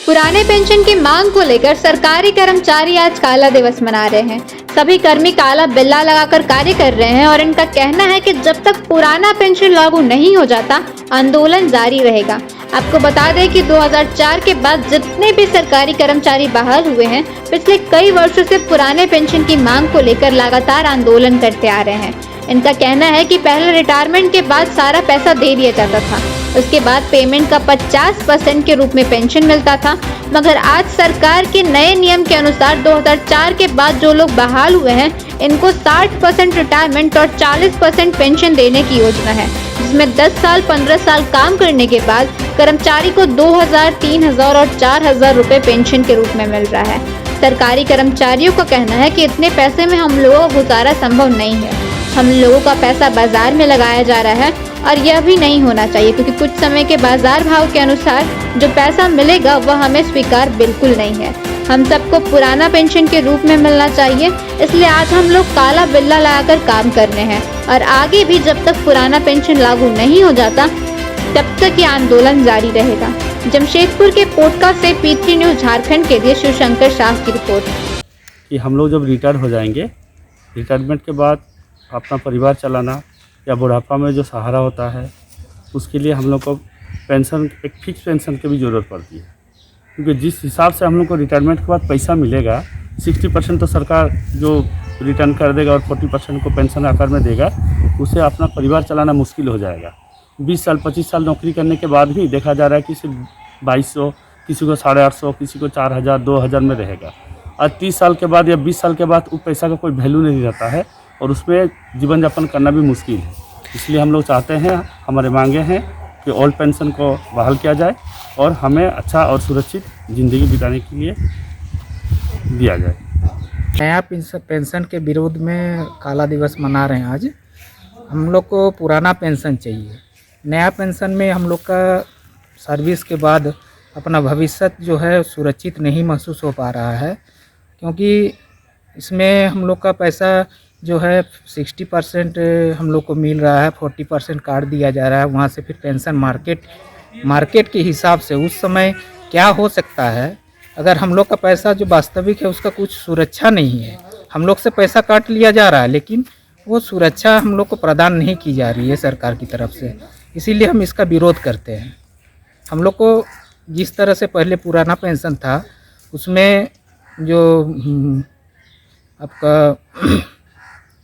पुराने पेंशन की मांग को लेकर सरकारी कर्मचारी आज काला दिवस मना रहे हैं। सभी कर्मी काला बिल्ला लगाकर कार्य कर रहे हैं और इनका कहना है कि जब तक पुराना पेंशन लागू नहीं हो जाता आंदोलन जारी रहेगा। आपको बता दें कि 2004 के बाद जितने भी सरकारी कर्मचारी बहाल हुए हैं, पिछले कई वर्षों से पुराने पेंशन की मांग को लेकर लगातार आंदोलन करते आ रहे हैं। इनका कहना है कि पहले रिटायरमेंट के बाद सारा पैसा दे दिया जाता था, उसके बाद पेमेंट का 50% के रूप में पेंशन मिलता था, मगर आज सरकार के नए नियम के अनुसार 2004 के बाद जो लोग बहाल हुए हैं इनको 60% रिटायरमेंट और 40% पेंशन देने की योजना है, जिसमें 10 साल 15 साल काम करने के बाद कर्मचारी को 2000, 3000 और 4000 रुपए पेंशन के रूप में मिल रहा है। सरकारी कर्मचारियों का कहना है कि इतने पैसे में हम लोगों का गुजारा संभव नहीं है। हम लोगों का पैसा बाजार में लगाया जा रहा है और यह भी नहीं होना चाहिए, क्योंकि कुछ समय के बाजार भाव के अनुसार जो पैसा मिलेगा वह हमें स्वीकार बिल्कुल नहीं है। हम सबको पुराना पेंशन के रूप में मिलना चाहिए, इसलिए आज हम लोग काला बिल्ला लगाकर काम कर रहे हैं और आगे भी जब तक पुराना पेंशन लागू नहीं हो जाता तब तक ये आंदोलन जारी रहेगा। जमशेदपुर के पोटका से P3 न्यूज झारखंड के लिए शिवशंकर शाह की रिपोर्ट। कि हम लोग जब रिटायर हो जाएंगे, रिटायरमेंट के बाद अपना परिवार चलाना या बुढ़ापा में जो सहारा होता है उसके लिए हम लोग को पेंशन, एक फिक्स पेंशन की भी ज़रूरत पड़ती है, क्योंकि जिस हिसाब से हम लोग को रिटायरमेंट के बाद पैसा मिलेगा 60% तो सरकार जो रिटर्न कर देगा और 40% को पेंशन आकार में देगा, उसे अपना परिवार चलाना मुश्किल हो जाएगा। 20 साल 25 साल नौकरी करने के बाद भी देखा जा रहा है कि सिर्फ 2200, किसी को 850, किसी को 4000, 2000 में रहेगा। और 30 साल के बाद या 20 साल के बाद उस पैसा का कोई वैल्यू नहीं रहता है और उसमें जीवन यापन करना भी मुश्किल है। इसलिए हम लोग चाहते हैं, हमारे मांगे हैं कि ओल्ड पेंशन को बहाल किया जाए और हमें अच्छा और सुरक्षित ज़िंदगी बिताने के लिए दिया जाए। नया पेंशन के विरोध में काला दिवस मना रहे हैं आज। हम लोग को पुराना पेंशन चाहिए। नया पेंशन में हम लोग का सर्विस के बाद अपना भविष्य जो है सुरक्षित नहीं महसूस हो पा रहा है, क्योंकि इसमें हम लोग का पैसा जो है 60% हम लोग को मिल रहा है, 40% काट दिया जा रहा है। वहाँ से फिर पेंशन मार्केट के हिसाब से उस समय क्या हो सकता है, अगर हम लोग का पैसा जो वास्तविक है उसका कुछ सुरक्षा नहीं है। हम लोग से पैसा काट लिया जा रहा है लेकिन वो सुरक्षा हम लोग को प्रदान नहीं की जा रही है सरकार की तरफ से, इसीलिए हम इसका विरोध करते हैं। हम लोग को जिस तरह से पहले पुराना पेंशन था उसमें जो आपका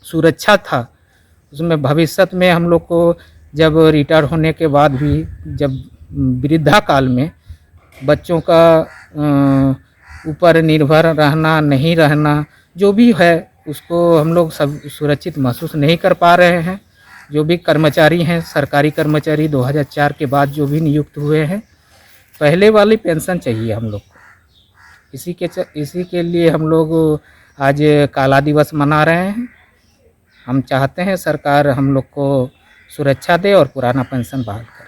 सुरक्षा था, उसमें भविष्य में हम लोग को जब रिटायर होने के बाद भी जब वृद्धा काल में बच्चों का ऊपर निर्भर रहना नहीं रहना जो भी है उसको हम लोग सब सुरक्षित महसूस नहीं कर पा रहे हैं। जो भी कर्मचारी हैं, सरकारी कर्मचारी 2004 के बाद जो भी नियुक्त हुए हैं, पहले वाली पेंशन चाहिए हम लोग को। इसी के लिए हम लोग आज काला दिवस मना रहे हैं। हम चाहते हैं सरकार हम लोग को सुरक्षा दे और पुराना पेंशन बहाल करे।